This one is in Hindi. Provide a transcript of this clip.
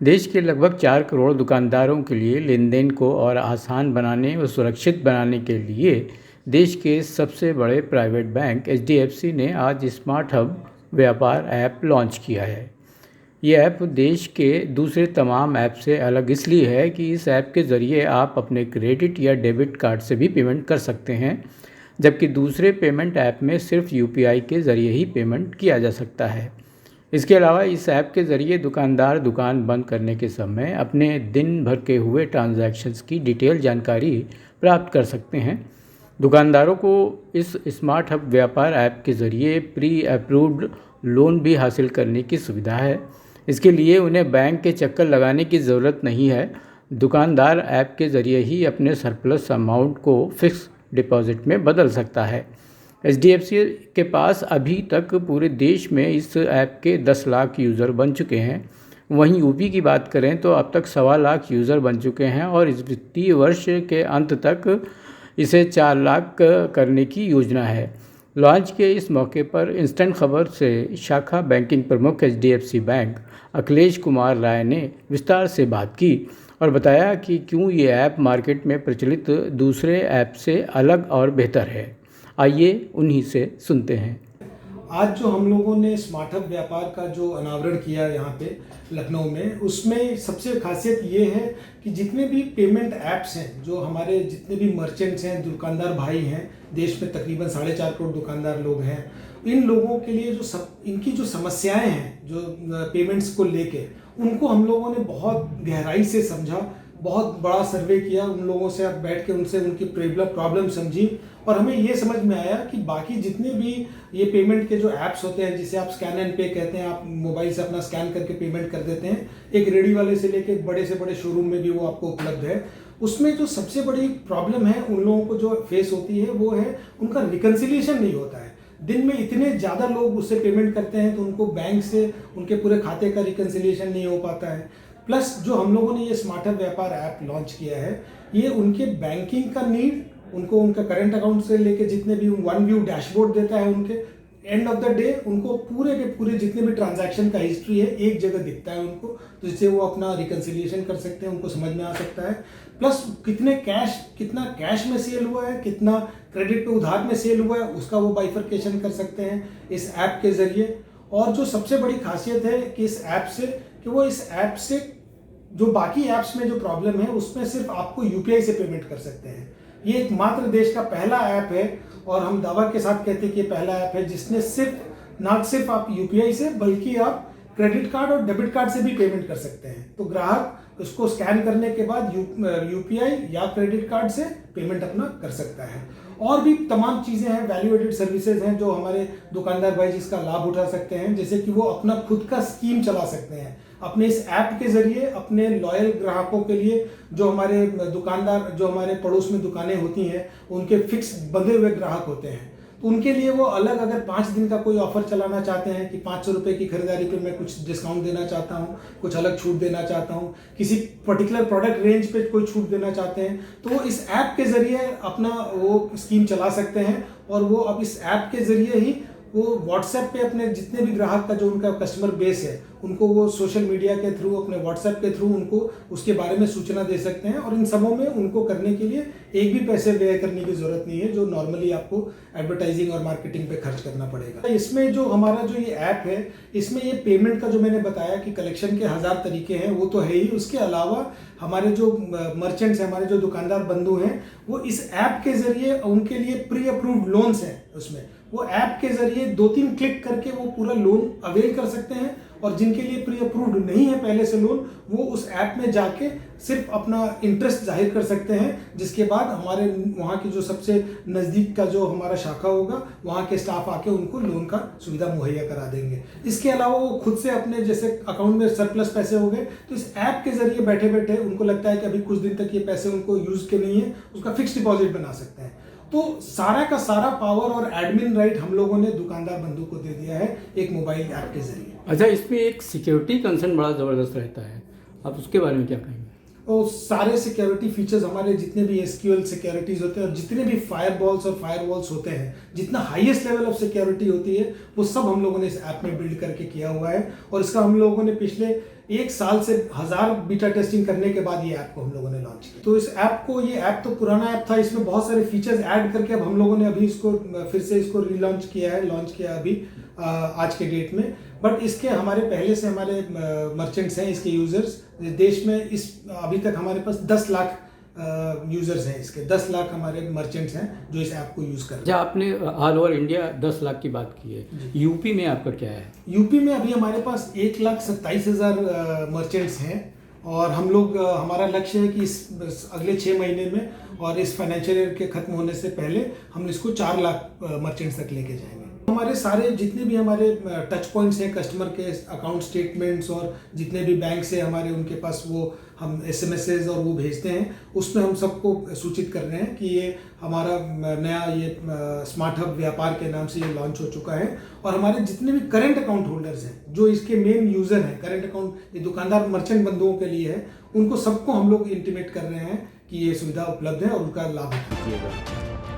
देश के लगभग 4 करोड़ दुकानदारों के लिए लेन-देन को और आसान बनाने व सुरक्षित बनाने के लिए देश के सबसे बड़े प्राइवेट बैंक एचडीएफसी ने आज स्मार्ट हब व्यापार ऐप लॉन्च किया है। ये ऐप देश के दूसरे तमाम ऐप से अलग इसलिए है कि इस ऐप के ज़रिए आप अपने क्रेडिट या डेबिट कार्ड से भी पेमेंट कर सकते हैं, जबकि दूसरे पेमेंट ऐप में सिर्फ यूपीआई के ज़रिए ही पेमेंट किया जा सकता है। इसके अलावा इस ऐप के ज़रिए दुकानदार दुकान बंद करने के समय अपने दिन भर के हुए ट्रांजैक्शंस की डिटेल जानकारी प्राप्त कर सकते हैं। दुकानदारों को इस स्मार्ट हब व्यापार ऐप के ज़रिए प्री अप्रूव्ड लोन भी हासिल करने की सुविधा है। इसके लिए उन्हें बैंक के चक्कर लगाने की ज़रूरत नहीं है। दुकानदार ऐप के ज़रिए ही अपने सरप्लस अमाउंट को फिक्स डिपॉजिट में बदल सकता है। एचडीएफसी के पास अभी तक पूरे देश में इस ऐप के 10 लाख यूज़र बन चुके हैं। वहीं यूपी की बात करें तो अब तक 1.25 लाख यूज़र बन चुके हैं और इस वित्तीय वर्ष के अंत तक इसे 4 लाख करने की योजना है। लॉन्च के इस मौके पर इंस्टेंट खबर से शाखा बैंकिंग प्रमुख एचडीएफसी बैंक अखिलेश कुमार राय ने विस्तार से बात की और बताया कि क्यों ये ऐप मार्केट में प्रचलित दूसरे ऐप से अलग और बेहतर है। आइए उन्हीं से सुनते हैं। आज जो हम लोगों ने स्मार्ट हब व्यापार का जो अनावरण किया यहाँ पे लखनऊ में, उसमें सबसे खासियत ये है कि जितने भी पेमेंट ऐप्स हैं, जो हमारे जितने भी मर्चेंट्स हैं, दुकानदार भाई हैं, देश में तकरीबन 4.5 करोड़ दुकानदार लोग हैं, इन लोगों के लिए जो इनकी जो समस्याएं हैं जो पेमेंट्स को लेके, उनको हम लोगों ने बहुत गहराई से समझा, बहुत बड़ा सर्वे किया, उन लोगों से बैठ के उनसे उनकी प्रॉब्लम समझी और हमें ये समझ में आया कि बाकी जितने भी ये पेमेंट के जो ऐप्स होते हैं, जिसे आप स्कैन एंड पे कहते हैं, आप मोबाइल से अपना स्कैन करके पेमेंट कर देते हैं, एक रेडी वाले से लेके बड़े से बड़े शोरूम में भी वो आपको उपलब्ध है। उसमें जो सबसे बड़ी प्रॉब्लम है उन लोगों को जो फेस होती है वो है उनका रिकन्सिलिएशन नहीं होता है। दिन में इतने ज़्यादा लोग उससे पेमेंट करते हैं तो उनको बैंक से उनके पूरे खाते का रिकन्सिलिएशन नहीं हो पाता है। प्लस जो हम लोगों ने ये स्मार्ट हब व्यापार ऐप लॉन्च किया है, ये उनके बैंकिंग का नीड, उनको उनका करंट अकाउंट से लेके जितने भी वन व्यू डैशबोर्ड देता है, उनके एंड ऑफ द डे उनको पूरे के पूरे जितने भी ट्रांजैक्शन का हिस्ट्री है एक जगह दिखता है उनको, तो जिससे वो अपना रिकन्सिलिएशन कर सकते हैं, उनको समझ में आ सकता है। प्लस कितना कैश में सेल हुआ है, कितना क्रेडिट पे उधार में सेल हुआ है, उसका वो बाइफरकेशन कर सकते हैं इस ऐप के जरिए। और जो सबसे बड़ी खासियत है कि इस ऐप से जो बाकी ऐप्स में जो प्रॉब्लम है उसमें सिर्फ आपको यूपीआई से पेमेंट कर सकते हैं। ये एकमात्र देश का पहला ऐप है और हम दावा के साथ कहते हैं कि ये पहला ऐप है जिसने ना सिर्फ आप यूपीआई से बल्कि आप क्रेडिट कार्ड और डेबिट कार्ड से भी पेमेंट कर सकते हैं। तो ग्राहक उसको स्कैन करने के बाद यूपीआई या क्रेडिट कार्ड से पेमेंट अपना कर सकता है। और भी तमाम चीज़ें हैं, वैल्यू एडेड सर्विसेज हैं जो हमारे दुकानदार भाई जिसका लाभ उठा सकते हैं, जैसे कि वो अपना खुद का स्कीम चला सकते हैं अपने इस ऐप के जरिए अपने लॉयल ग्राहकों के लिए। जो हमारे दुकानदार, जो हमारे पड़ोस में दुकानें होती हैं, उनके फिक्स बंधे हुए ग्राहक होते हैं, तो उनके लिए वो अलग अगर 5 दिन का कोई ऑफर चलाना चाहते हैं कि 500 रुपये की खरीदारी पे मैं कुछ डिस्काउंट देना चाहता हूँ, कुछ अलग छूट देना चाहता हूँ, किसी पर्टिकुलर प्रोडक्ट रेंज पे कोई छूट देना चाहते हैं, तो वो इस ऐप के जरिए अपना वो स्कीम चला सकते हैं। और वो अब इस ऐप के जरिए ही वो व्हाट्सएप पे अपने जितने भी ग्राहक का जो उनका कस्टमर बेस है, उनको वो सोशल मीडिया के थ्रू, अपने व्हाट्सएप के थ्रू उनको उसके बारे में सूचना दे सकते हैं। और इन सबों में उनको करने के लिए एक भी पैसे व्यय करने की जरूरत नहीं है, जो नॉर्मली आपको एडवर्टाइजिंग और मार्केटिंग पे खर्च करना पड़ेगा। इसमें जो हमारा जो ये ऐप है, इसमें ये पेमेंट का जो मैंने बताया कि कलेक्शन के 1000 तरीके हैं, वो तो है ही। उसके अलावा हमारे जो मर्चेंट्स हैं, हमारे जो दुकानदार बंधु हैं, वो इस ऐप के जरिए उनके लिए प्री अप्रूव्ड लोन्स हैं, उसमें वो ऐप के जरिए 2-3 क्लिक करके वो पूरा लोन अवेल कर सकते हैं। और जिनके लिए प्री अप्रूव्ड नहीं है पहले से लोन, वो उस ऐप में जाके सिर्फ अपना इंटरेस्ट जाहिर कर सकते हैं, जिसके बाद हमारे वहाँ की जो सबसे नज़दीक का जो हमारा शाखा होगा, वहाँ के स्टाफ आके उनको लोन का सुविधा मुहैया करा देंगे। इसके अलावा वो खुद से अपने जैसे अकाउंट में सरप्लस पैसे हो गए, तो इस ऐप के जरिए बैठे बैठे उनको लगता है कि अभी कुछ दिन तक ये पैसे उनको यूज़ के नहीं है, उसका फिक्स डिपॉजिट बना सकते हैं। तो सारा का सारा पावर और एडमिन राइट हम लोगों ने दुकानदार बंधु को दे दिया है एक मोबाइल ऐप के जरिए। अच्छा, इसमें एक सिक्योरिटी कंसर्न बड़ा ज़बरदस्त रहता है, आप उसके बारे में क्या कहेंगे? और सारे सिक्योरिटी फीचर्स हमारे जितने भी एसक्यूएल सिक्योरिटीज होते हैं और जितने भी फायरबॉल्स और फायरवॉल्स होते हैं, जितना हाईएस्ट लेवल ऑफ सिक्योरिटी होती है, वो सब हम लोगों ने इस ऐप में बिल्ड करके किया हुआ है। और इसका हम लोगों ने पिछले 1 साल से 1000 बीटा टेस्टिंग करने के बाद ये ऐप को हम लोगों ने लॉन्च किया। तो इस ऐप को, ये ऐप तो पुराना ऐप था, इसमें बहुत सारे फीचर्स ऐड करके अब हम लोगों ने अभी इसको फिर से इसको लॉन्च किया है अभी आज के डेट में। बट इसके हमारे पहले से हमारे मर्चेंट्स हैं, इसके यूज़र्स देश में अभी तक हमारे पास 10 लाख यूज़र्स हैं। इसके 10 लाख हमारे मर्चेंट्स हैं जो इस ऐप को यूज़ कर रहे हैं। जहाँ आपने ऑल ओवर इंडिया 10 लाख की बात की है, यूपी में आपका क्या है? यूपी में अभी हमारे पास 1,27,000 मर्चेंट्स हैं और हम लोग, हमारा लक्ष्य है कि इस अगले 6 महीने में और इस फाइनेंशियल ईयर के ख़त्म होने से पहले हम इसको 4 लाख मर्चेंट्स तक लेके जाएंगे। हमारे सारे जितने भी हमारे टच पॉइंट्स हैं कस्टमर के, अकाउंट स्टेटमेंट्स और जितने भी बैंक से हमारे उनके पास वो हम एसएमएसेस और वो भेजते हैं, उसमें हम सबको सूचित कर रहे हैं कि ये हमारा नया ये स्मार्ट हब व्यापार के नाम से ये लॉन्च हो चुका है। और हमारे जितने भी करंट अकाउंट होल्डर्स हैं, जो इसके मेन यूज़र हैं, करंट अकाउंट ये दुकानदार मर्चेंट बंधुओं के लिए है, उनको सबको हम लोग इंटीमेट कर रहे हैं कि ये सुविधा उपलब्ध है और उनका लाभ उठाइएगा।